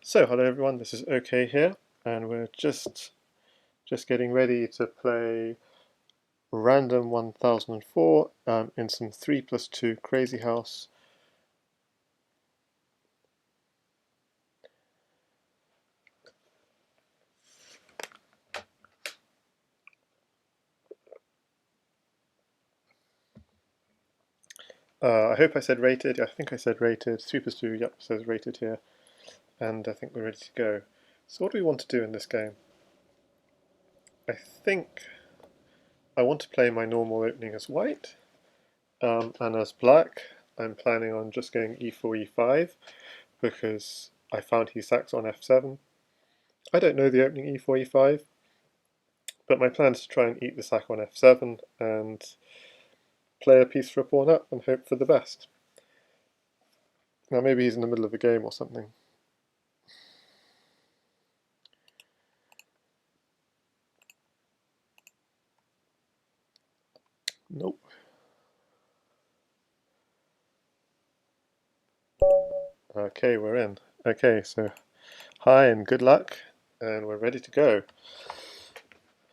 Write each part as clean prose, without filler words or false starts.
So, hello everyone, this is okei here, and we're just getting ready to play random1004 in some 3+2 Crazy House. I hope I said rated. I think I said rated. 3+2, yep, says rated here, and I think we're ready to go. So, what do we want to do in this game? I think I want to play my normal opening as white, and as black, I'm planning on just going e4, e5 because I found he sacks on f7. I don't know the opening e4, e5, but my plan is to try and eat the sack on f7 and play a piece for a pawn up and hope for the best. Now maybe he's in the middle of a game or something. Nope. Okay, we're in. Okay, so hi and good luck, and we're ready to go.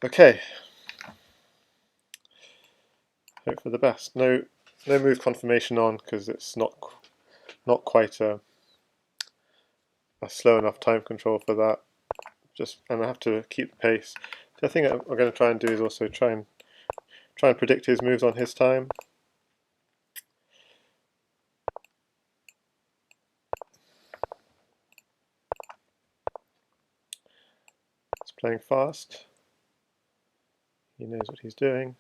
Okay. Hope for the best. No move confirmation on because it's not quite a slow enough time control for that. And I have to keep the pace. The thing we're going to try and do is also try and predict his moves on his time. He's playing fast. He knows what he's doing.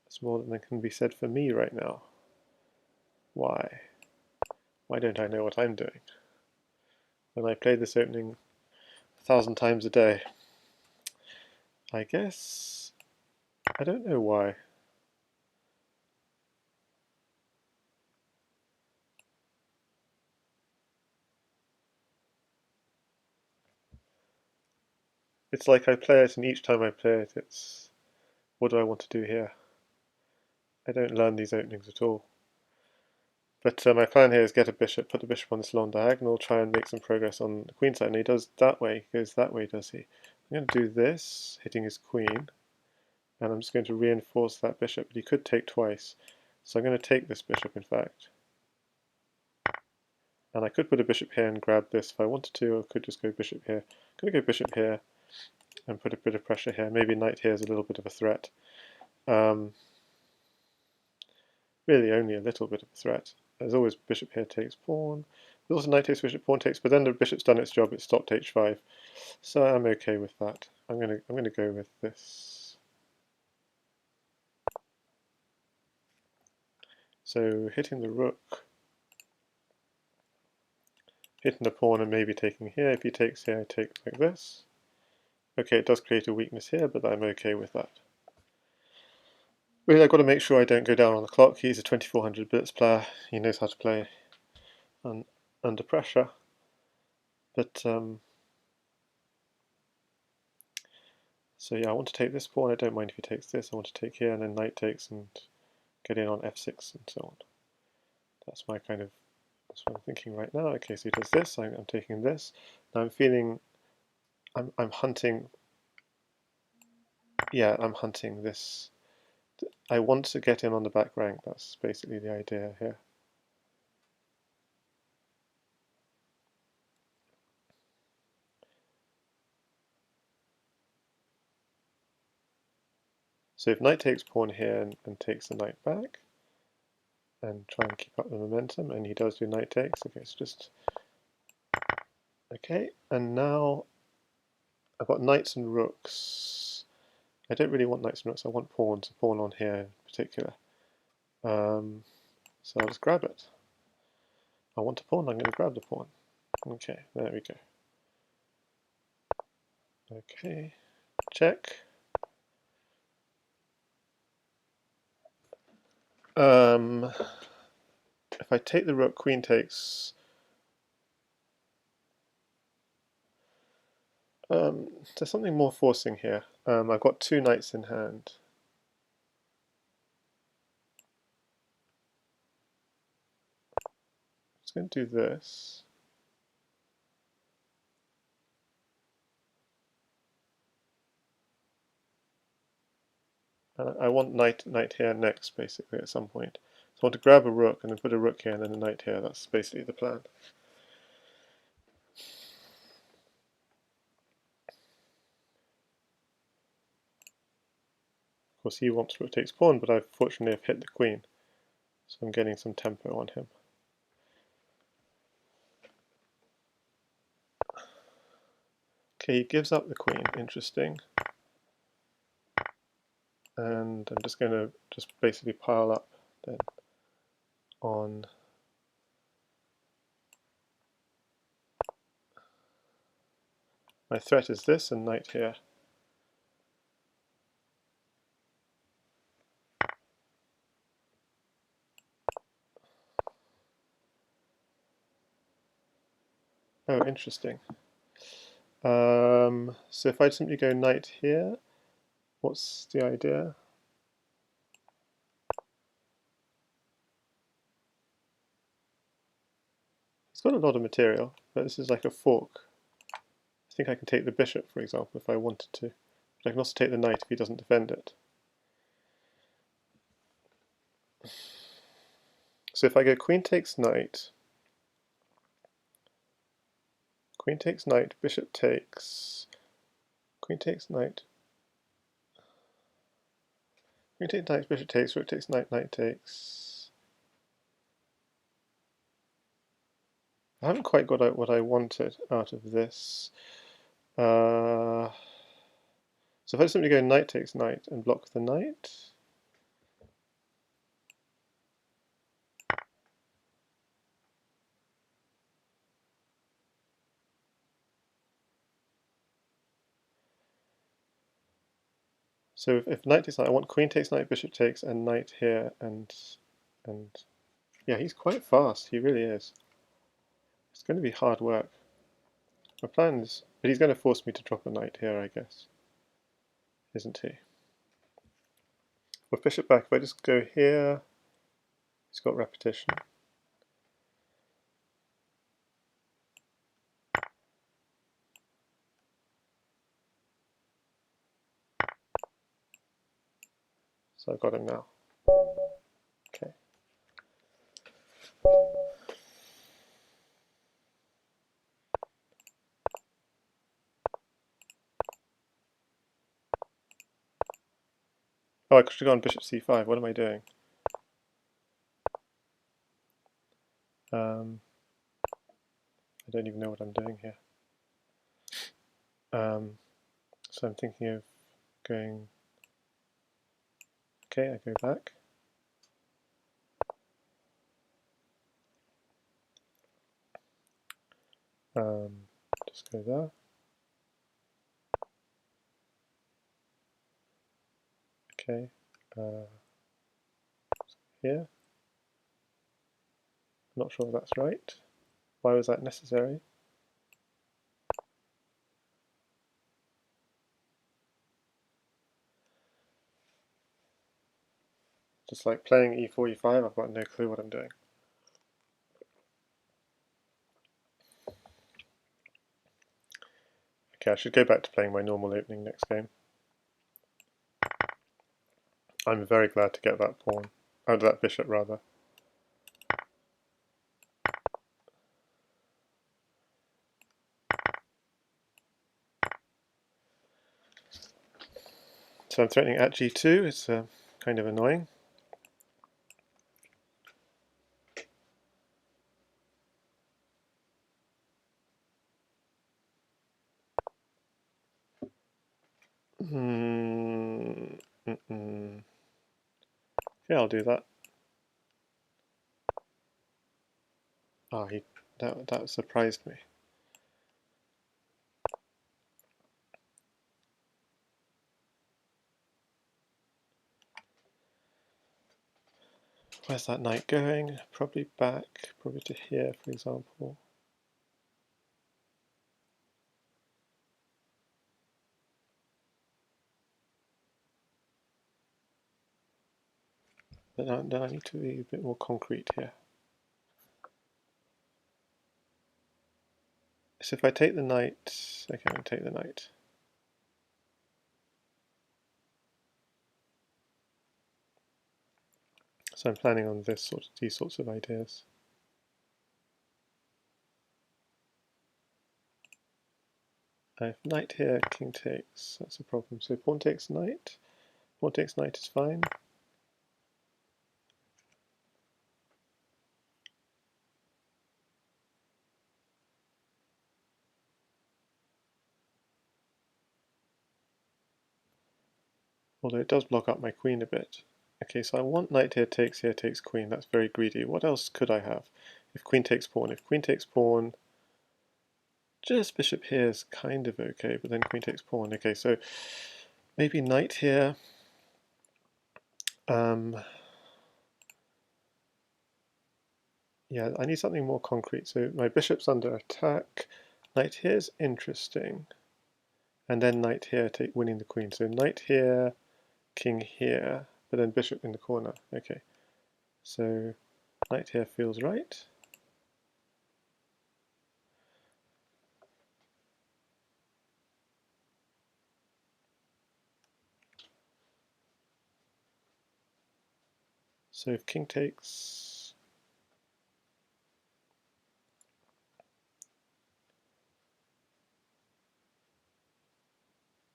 It's more than can be said for me right now. Why? Why don't I know what I'm doing? When I play this opening 1,000 times a day. I guess I don't know why. It's like I play it, and each time I play it, it's what do I want to do here? I don't learn these openings at all. But my plan here is get a bishop, put the bishop on this long diagonal, try and make some progress on the queen side. And he does that way, he goes that way, does he? I'm going to do this, hitting his queen, and I'm just going to reinforce that bishop. But he could take twice, so I'm going to take this bishop, in fact. And I could put a bishop here and grab this if I wanted to, or I could just go bishop here. I'm going to go bishop here and put a bit of pressure here. Maybe knight here is a little bit of a threat. Really only a little bit of a threat. There's always bishop here takes pawn. There's also knight takes bishop, pawn takes, but then the bishop's done its job, it stopped h5. So I'm okay with that. I'm gonna go with this. So hitting the rook, hitting the pawn and maybe taking here. If he takes here, I take like this. Okay, it does create a weakness here, but I'm okay with that. Really, I've got to make sure I don't go down on the clock. He's a 2400 bits player. He knows how to play under pressure. But so yeah, I want to take this pawn. I don't mind if he takes this. I want to take here and then knight takes and get in on f6 and so on. That's my kind of, that's what I'm thinking right now. Okay, so he does this. I'm taking this. Now I'm feeling, I'm hunting. Yeah, I'm hunting this. I want to get in on the back rank. That's basically the idea here. So if knight takes pawn here and takes the knight back, and try and keep up the momentum, and he does do knight takes. Okay, it's just okay. And now I've got knights and rooks. I don't really want knights and rooks. I want pawns. A pawn on here in particular. So I'll just grab it. I want a pawn. I'm going to grab the pawn. Okay, there we go. Okay, check. If I take the rook, queen takes. There's something more forcing here. I've got two knights in hand. I'm just going to do this. I want knight here next, basically, at some point. So I want to grab a rook and then put a rook here and then a knight here. That's basically the plan. Of course, he wants rook takes pawn, but I fortunately have hit the queen, so I'm getting some tempo on him. Okay, he gives up the queen. Interesting. And I'm just going to basically pile up then on my threat is this and knight here. Oh, interesting. So if I simply go knight here, what's the idea? It's got a lot of material, but this is like a fork. I think I can take the bishop, for example, if I wanted to. But I can also take the knight if he doesn't defend it. So if I go queen takes knight, bishop takes, queen takes knight, queen takes knight, bishop takes, rook takes knight, knight takes. I haven't quite got out what I wanted out of this. So if I simply go knight takes knight and block the knight, so if knight takes knight, I want queen takes knight, bishop takes, and knight here, and yeah, he's quite fast. He really is. It's going to be hard work. My plan is, but he's going to force me to drop a knight here, I guess, isn't he? With bishop back, if I just go here, he's got repetition. So I've got him now. Okay. Oh, I should have gone bishop c5. What am I doing? I don't even know what I'm doing here. So I'm thinking of going. Okay, I go back. Just go there. Okay. Here. Not sure if that's right. Why was that necessary? Just like playing e4, e5, I've got no clue what I'm doing. Okay, I should go back to playing my normal opening next game. I'm very glad to get that pawn. Oh, that bishop, rather. So I'm threatening at g2. It's kind of annoying. Yeah, I'll do that. Ah, that surprised me. Where's that knight going? Probably back, probably to here, for example. Then I need to be a bit more concrete here. So if I take the knight, okay, I'm going to take the knight. So I'm planning on these sorts of ideas. I have knight here, king takes, that's a problem. So pawn takes knight is fine. Although it does block up my queen a bit. Okay, so I want knight here takes queen, that's very greedy. What else could I have? If queen takes pawn, just bishop here is kind of okay, but then queen takes pawn. Okay, so maybe knight here. Yeah, I need something more concrete. So my bishop's under attack. Knight here is interesting. And then knight here, winning the queen. So knight here, king here, but then bishop in the corner. Okay, so knight here feels right. So if king takes,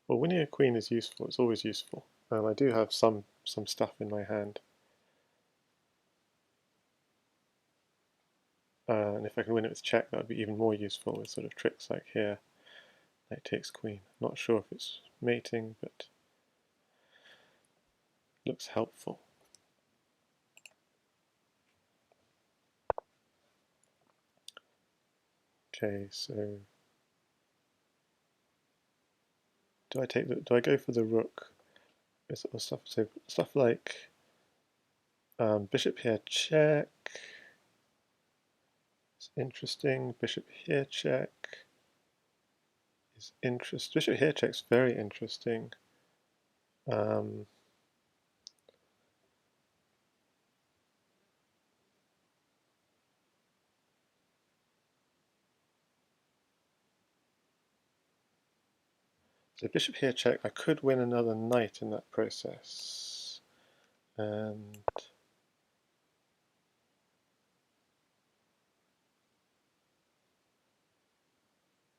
well, winning a queen is useful. It's always useful. I do have some stuff in my hand, and if I can win it with check, that would be even more useful with sort of tricks like here, knight takes queen. Not sure if it's mating, but looks helpful. Okay, so do I go for the rook? Or stuff like bishop here check. It's interesting. Bishop here check is interesting. Bishop here check's very interesting. So bishop here check, I could win another knight in that process. And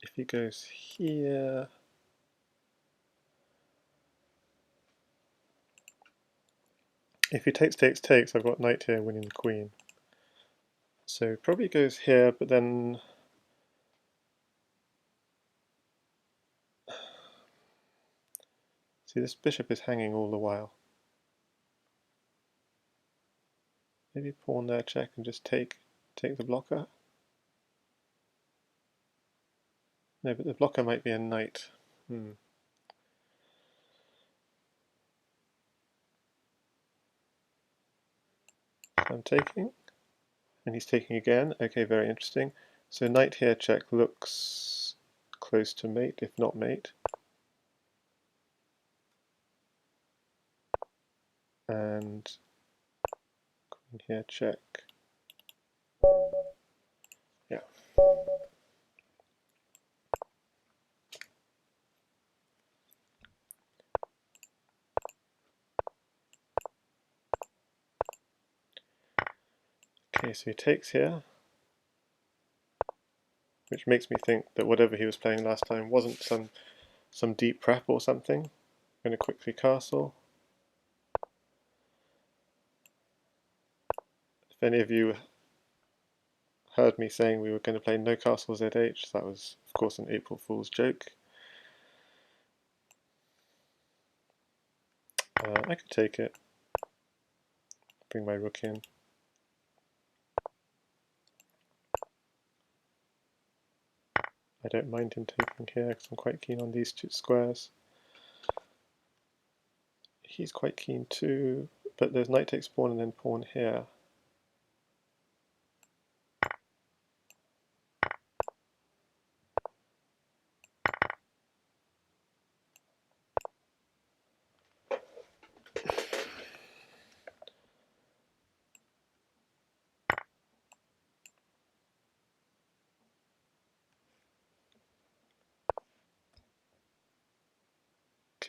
if he goes here, if he takes, I've got knight here winning the queen. So probably goes here, but then see, this bishop is hanging all the while. Maybe pawn there check and just take the blocker. No, but the blocker might be a knight. I'm taking, and he's taking again. Okay, very interesting. So knight here check looks close to mate, if not mate. And queen here check. Yeah. Okay, so he takes here, which makes me think that whatever he was playing last time wasn't some deep prep or something. I'm going to quickly castle. If any of you heard me saying we were going to play no castle ZH, that was of course an April Fool's joke. I could take it, bring my rook in. I don't mind him taking here because I'm quite keen on these two squares. He's quite keen too, but there's knight takes pawn and then pawn here.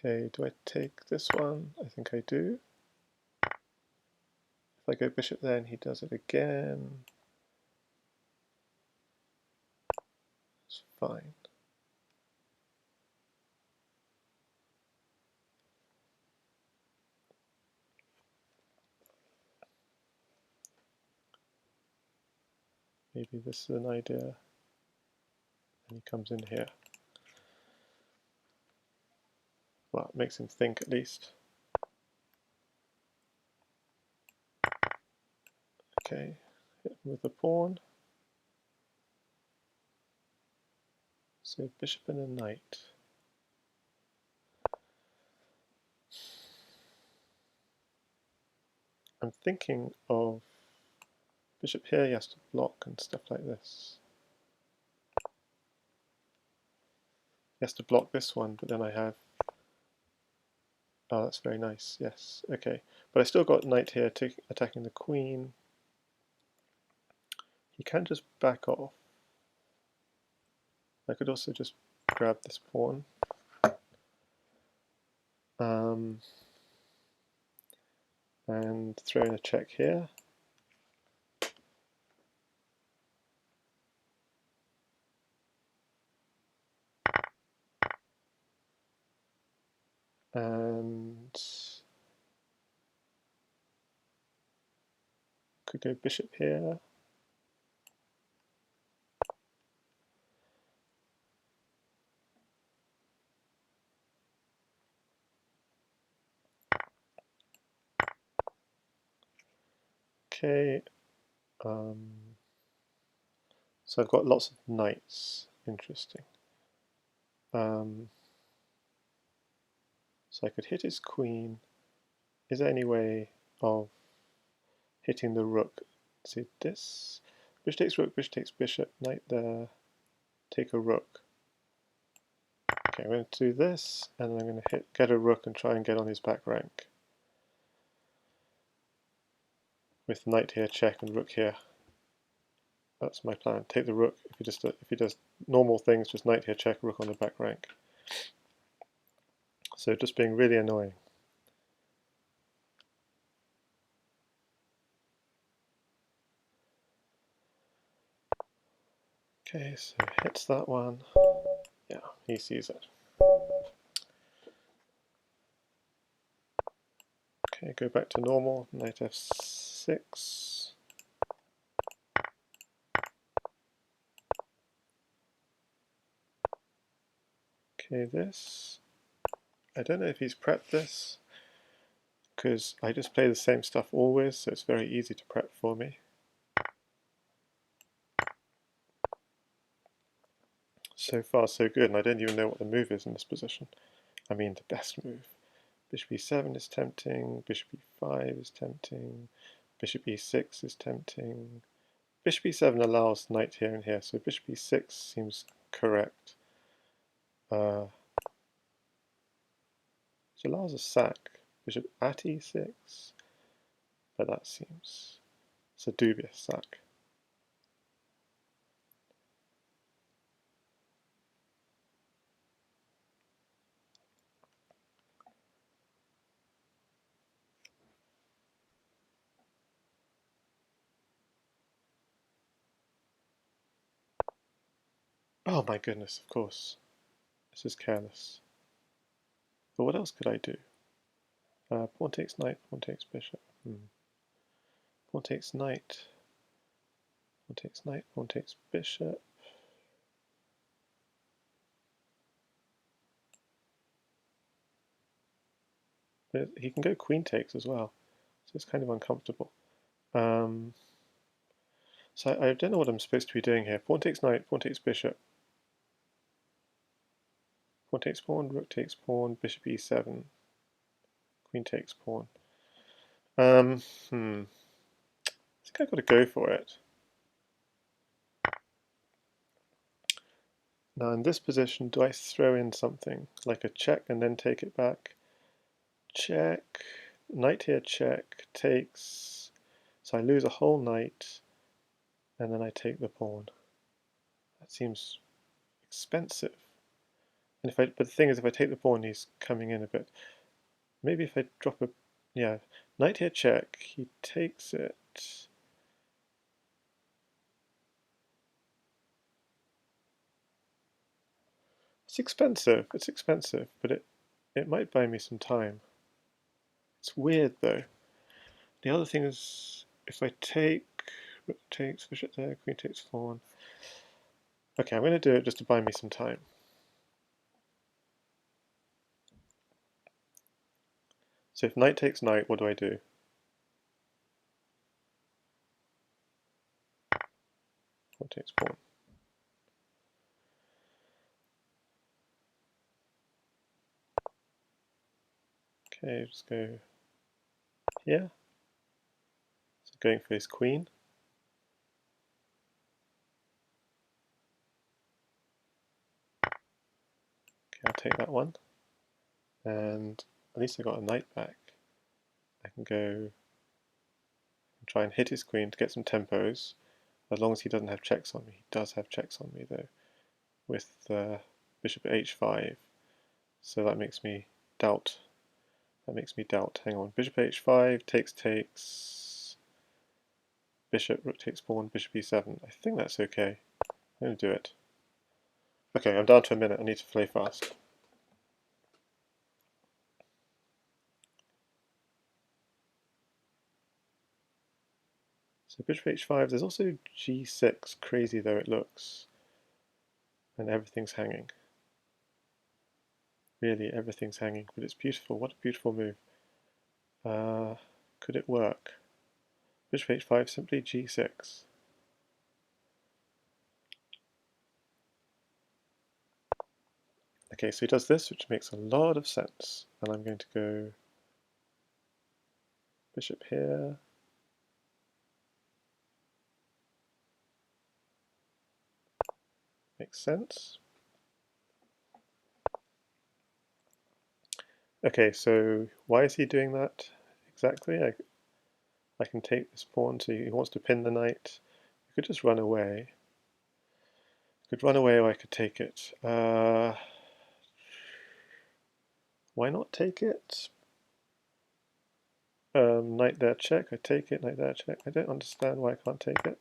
Okay, do I take this one? I think I do. If If I go bishop there and he does it again, it's fine. Maybe this is an idea. And he comes in here. Well, it makes him think at least. Okay, hit him with the pawn. So bishop and a knight. I'm thinking of bishop here, he has to block and stuff like this. He has to block this one, but then I have... Oh, that's very nice, yes, okay. But I still got knight here attacking the queen. He can just back off. I could also just grab this pawn. And throw in a check here. And could go bishop here. Okay, so I've got lots of knights. Interesting. So I could hit his queen. Is there any way of hitting the rook? See this? Bishop takes rook, bishop takes bishop, knight there, take a rook. Okay, I'm going to do this, and I'm going to get a rook and try and get on his back rank. With knight here, check, and rook here. That's my plan. Take the rook. If he does normal things, just knight here, check, rook on the back rank. So just being really annoying. Okay, so hits that one. Yeah, he sees it. Okay, go back to normal. Knight f6. Okay, this. I don't know if he's prepped this, because I just play the same stuff always, so it's very easy to prep for me. So far so good, and I don't even know what the move is in this position. I mean the best move. Bishop e7 is tempting, bishop e5 is tempting, bishop e6 is tempting. Bishop e7 allows knight here and here, so bishop e6 seems correct. It allows a sack. Bishop at e6, but that seems... it's a dubious sack. Oh my goodness, of course. This is careless. But what else could I do? Pawn takes knight, pawn takes bishop. Pawn takes knight. Pawn takes knight, pawn takes bishop. But he can go queen takes as well, so it's kind of uncomfortable. So I don't know what I'm supposed to be doing here. Pawn takes knight, pawn takes bishop. Pawn takes pawn, rook takes pawn, bishop e7. Queen takes pawn. I think I've got to go for it. Now in this position, do I throw in something like a check and then take it back? Check, knight here, check, takes, so I lose a whole knight, and then I take the pawn. That seems expensive. And but the thing is, if I take the pawn, he's coming in a bit. Maybe if I drop a, yeah, Knight here check, he takes it. It's expensive, but it might buy me some time. It's weird though. The other thing is, if I take, rook takes, bishop there, queen takes pawn. Okay, I'm going to do it just to buy me some time. So if knight takes knight, what do I do? Pawn takes pawn. Okay, just go here. So going for his queen. Okay, I'll take that one. And at least I got a knight back. I can go and try and hit his queen to get some tempos, as long as he doesn't have checks on me. He does have checks on me though, with bishop at h5. So that makes me doubt. Hang on. Bishop h5, takes. Bishop, rook takes pawn, bishop e7. I think that's okay. I'm going to do it. Okay, I'm down to a minute. I need to play fast. So bishop h5, there's also g6, crazy though it looks. And everything's hanging. Really, everything's hanging, but it's beautiful. What a beautiful move. Could it work? Bishop h5, simply g6. Okay, so he does this, which makes a lot of sense. And I'm going to go bishop here. Makes sense. Okay, so why is he doing that exactly? I can take this pawn, so he wants to pin the knight. I could just run away. I could run away or I could take it. Why not take it? Knight there check, I take it, knight there check. I don't understand why I can't take it.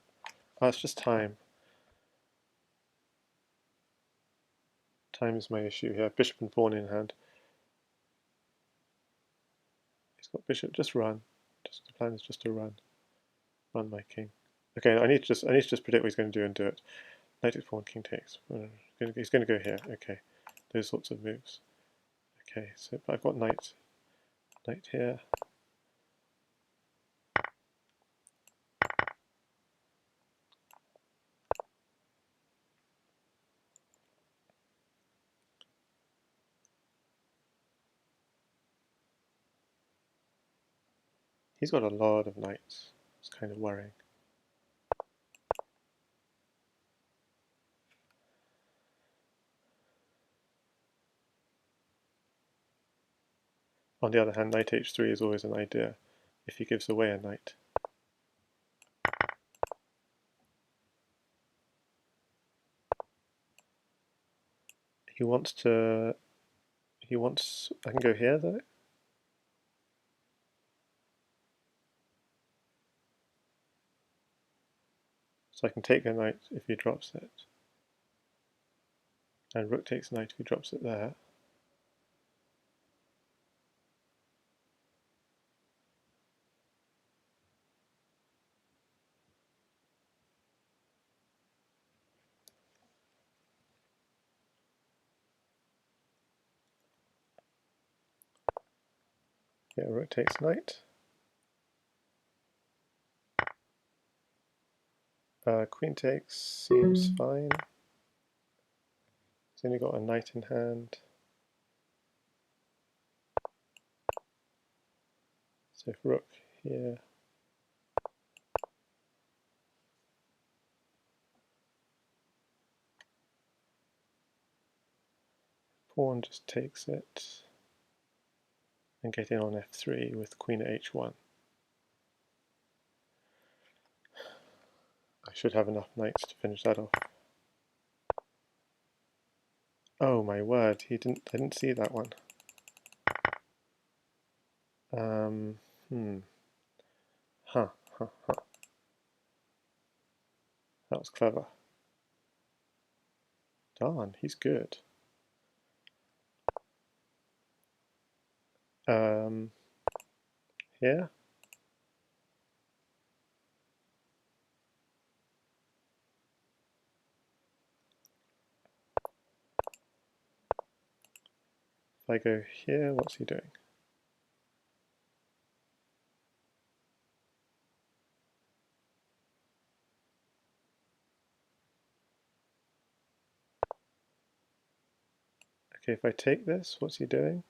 Oh, it's just time. Time is my issue here. Bishop and pawn in hand. He's got bishop, just run. The plan is just to run. Run my king. Okay, I need to just predict what he's going to do and do it. Knight takes pawn, king takes. He's going to go here. Okay, those sorts of moves. Okay, so but I've got knight here. He's got a lot of knights. It's kind of worrying. On the other hand, knight h3 is always an idea if he gives away a knight. He wants, I can go here though. So I can take a knight if he drops it. And rook takes knight if he drops it there. Yeah, rook takes knight. Queen takes seems fine. He's only got a knight in hand. So if rook here, pawn just takes it and get in on f3 with queen at h1. I should have enough knights to finish that off. Oh my word, I didn't see that one. Huh, huh, huh. That was clever. Darn, he's good. Here? If I go here, what's he doing? Okay, if I take this, what's he doing?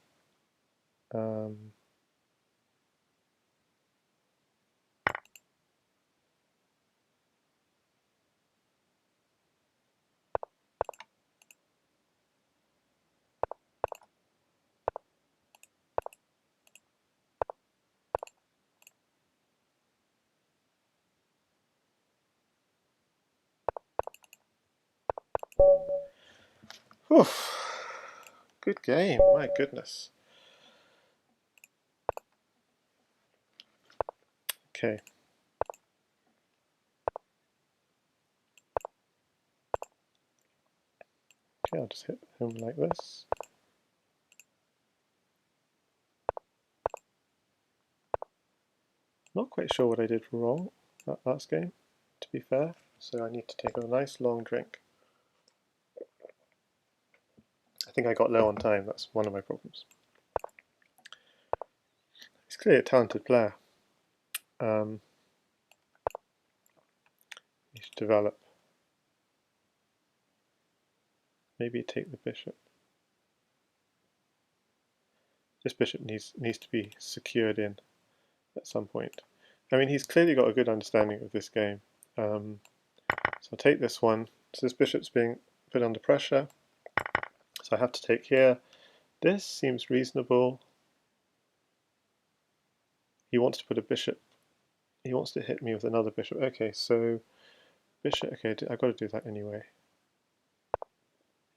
Whew. Good game, my goodness. Okay. Okay, I'll just hit him like this. Not quite sure what I did wrong that last game, to be fair, so I need to take a nice long drink. I think I got low on time, that's one of my problems. He's clearly a talented player. He should develop. Maybe take the bishop. This bishop needs to be secured in at some point. I mean, he's clearly got a good understanding of this game. So I'll take this one. So this bishop's being put under pressure. So I have to take here. This seems reasonable. He wants to put a bishop. He wants to hit me with another bishop. Okay, so bishop. Okay, I've got to do that anyway.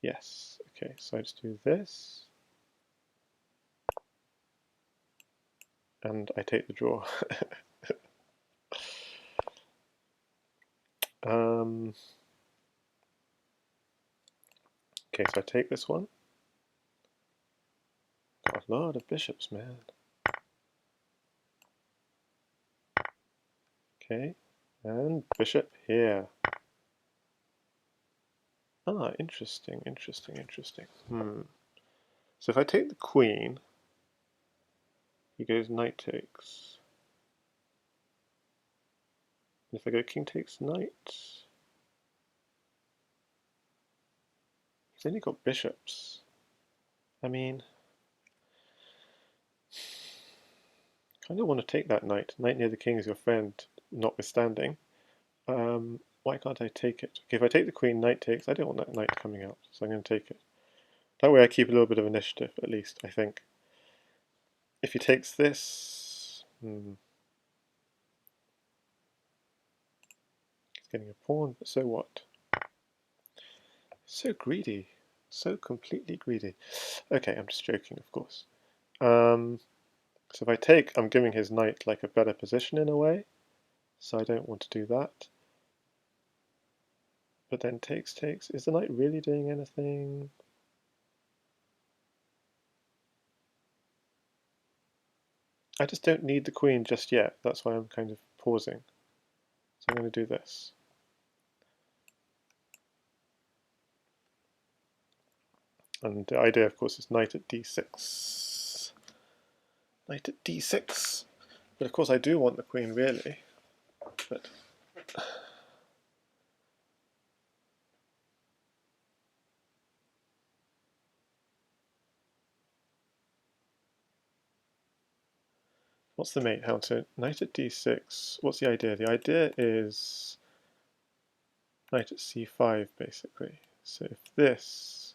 Yes. Okay, so I just do this. And I take the draw. Okay, so I take this one. Got a lot of bishops, man. Okay, and bishop here. Ah, interesting, interesting, interesting. So if I take the queen, he goes knight takes. And if I go king takes knight, he's only got bishops. I mean, kind of want to take that knight. Knight near the king is your friend, notwithstanding. Why can't I take it? Okay, if I take the queen, knight takes. I don't want that knight coming out, so I'm going to take it. That way I keep a little bit of initiative, at least, I think. If he takes this... he's getting a pawn, but so what? So greedy. So completely greedy. Okay, I'm just joking, of course. So if I take, I'm giving his knight like a better position in a way. So I don't want to do that. But then takes. Is the knight really doing anything? I just don't need the queen just yet. That's why I'm kind of pausing. So I'm going to do this. And the idea, of course, is knight at d6. Knight at d6. But of course I do want the queen, really. But what's the mate? How to knight at d6? What's the idea? The idea is knight at c5, basically. So if this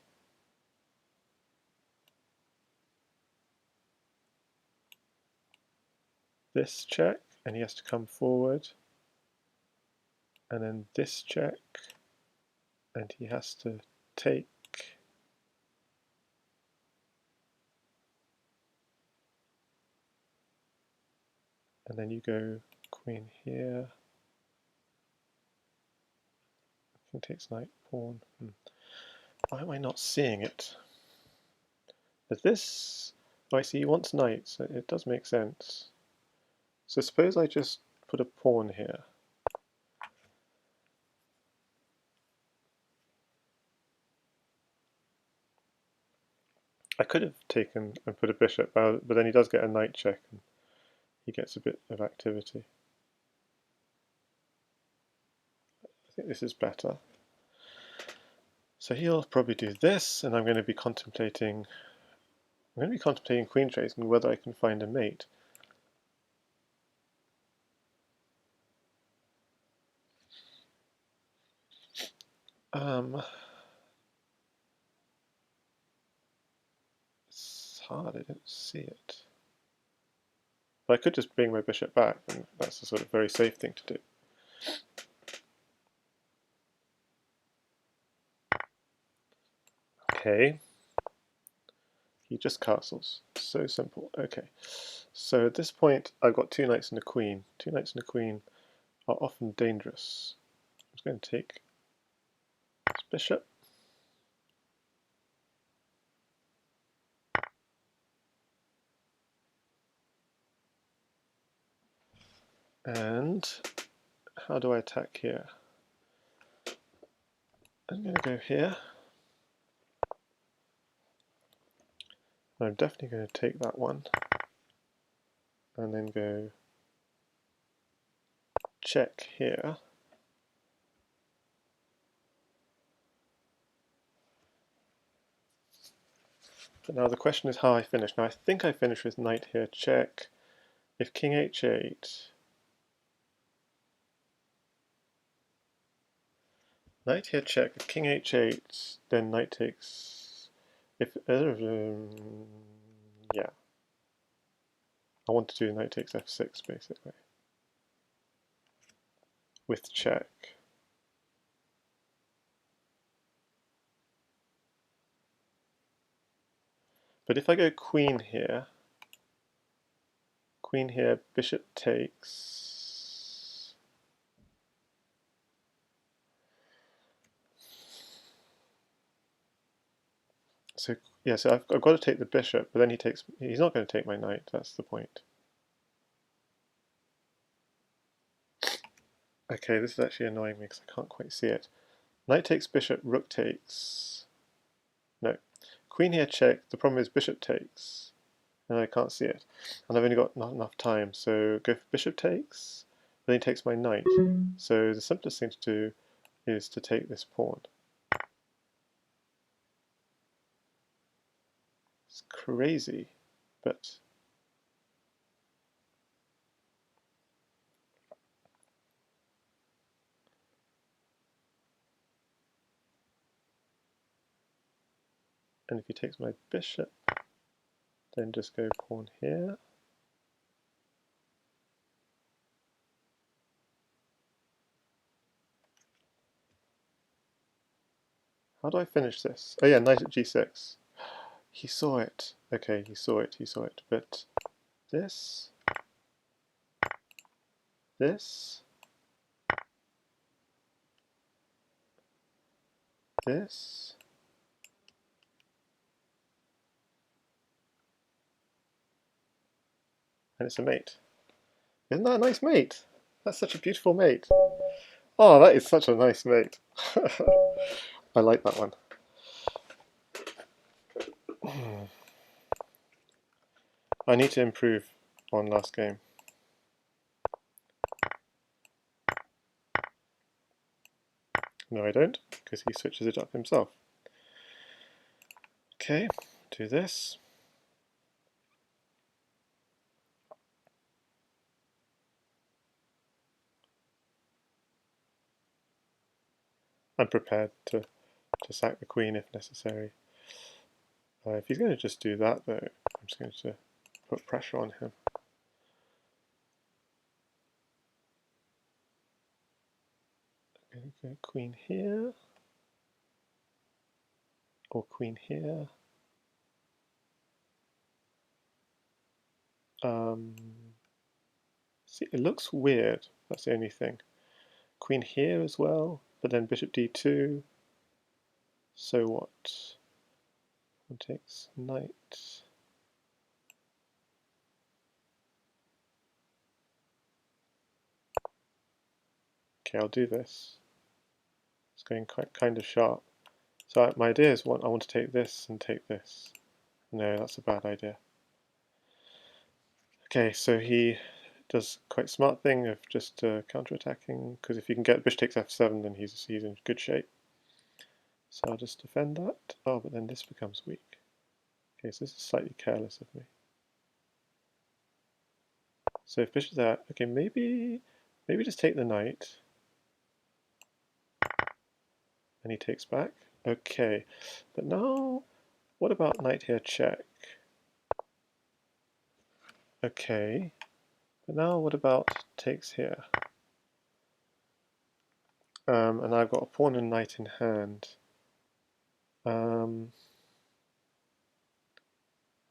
check, and he has to come forward, and then this check, and he has to take. and then you go queen here. King takes knight, pawn. Why am I not seeing it? Is this... Oh, I see, he wants knight, so it does make sense. So suppose I just put a pawn here. I could have taken and put a bishop, but then he does get a knight check, and he gets a bit of activity. I think this is better. So he'll probably do this, and I'm going to be contemplating queen chase and whether I can find a mate. It's hard, I don't see it. But I could just bring my bishop back, and that's a sort of very safe thing to do. Okay. He just castles. So simple. Okay. So at this point, I've got two knights and a queen. Two knights and a queen are often dangerous. I'm just going to take this bishop. And how do I attack here? I'm going to go here. I'm definitely going to take that one. And then go check here. But now the question is how I finish. Now I think I finish with knight here, check. If king h8, knight here check. If king h8, then knight takes. If yeah, I want to do knight takes f6 basically with check. But if I go queen here, bishop takes. So yeah, so I've got to take the bishop, but then he's not going to take my knight, that's the point. Okay, this is actually annoying me because I can't quite see it. Knight takes bishop, rook takes. No. Queen here check, the problem is bishop takes. And I can't see it. And I've only got not enough time, so go for bishop takes, then he takes my knight. So the simplest thing to do is to take this pawn. It's crazy, but and if he takes my bishop, then just go pawn here. How do I finish this? Oh yeah, knight at g6. He saw it. Okay, he saw it, but this, this, this, and it's a mate. Isn't that a nice mate? That's such a beautiful mate. Oh, that is such a nice mate. I like that one. I need to improve on last game. No, I don't, because he switches it up himself. Okay, do this. I'm prepared to sack the queen if necessary. If he's going to just do that, though, I'm just going to put pressure on him. I'm going to go queen here, or queen here. See, it looks weird. That's the only thing. Queen here as well, but then bishop d2. So what? One takes knight. Okay, I'll do this. It's going kind of sharp. So my idea is I want to take this and take this. No, that's a bad idea. Okay, so he does quite smart thing of just counter-attacking, because if you can get bishop takes f7, then he's in good shape. So I'll just defend that. Oh, but then this becomes weak. Okay, so this is slightly careless of me. So if bishop's there, okay, maybe just take the knight. And he takes back. Okay, but now, what about knight here check? Okay, but now what about takes here? And I've got a pawn and knight in hand. I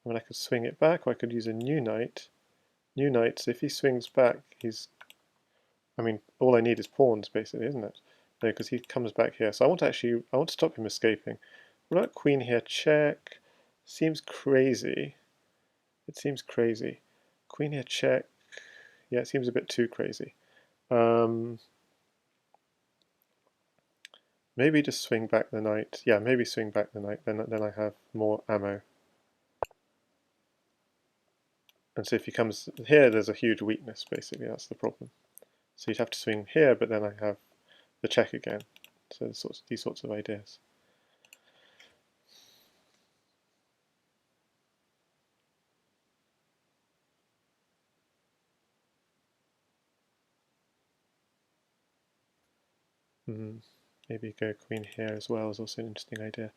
mean, I could swing it back, or I could use a new knight. New knight, so if he swings back, I mean, all I need is pawns, basically, isn't it? No, because he comes back here. So I want to stop him escaping. What about queen here check? Seems crazy. It seems crazy. Queen here check. Yeah, it seems a bit too crazy. Maybe just swing back the knight. Yeah, maybe swing back the knight. Then I have more ammo. And so if he comes here, there's a huge weakness. Basically, that's the problem. So you'd have to swing here, but then I have the check again. So these sorts of ideas. Maybe go queen here as well is also an interesting idea.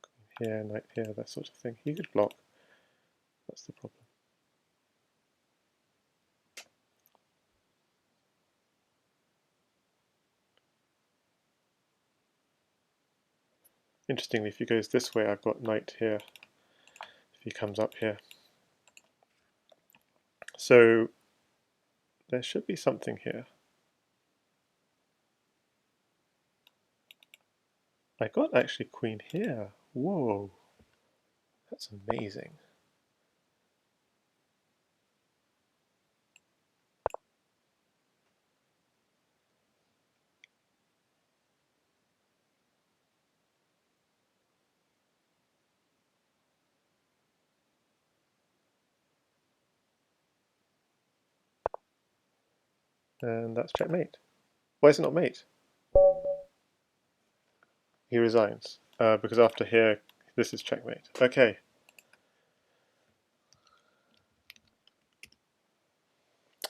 Queen here, knight here, that sort of thing. He could block. That's the problem. Interestingly, if he goes this way, I've got knight here. If he comes up here. So there should be something here. I got actually queen here. Whoa, that's amazing. And that's checkmate. Why is it not mate? He resigns, because after here, this is checkmate. Okay.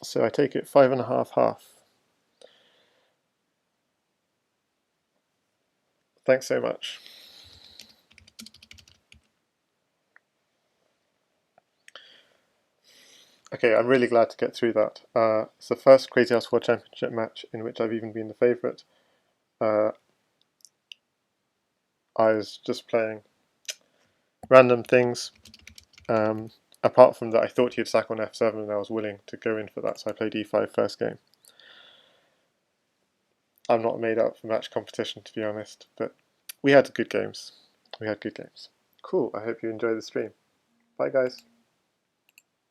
So I take it 5.5 half. Thanks so much. Okay, I'm really glad to get through that. It's the first Crazyhouse World Championship match in which I've even been the favourite. I was just playing random things. Apart from that, I thought he'd sack on f7 and I was willing to go in for that, so I played e5 first game. I'm not made up for match competition, to be honest, but we had good games. We had good games. Cool, I hope you enjoy the stream. Bye guys.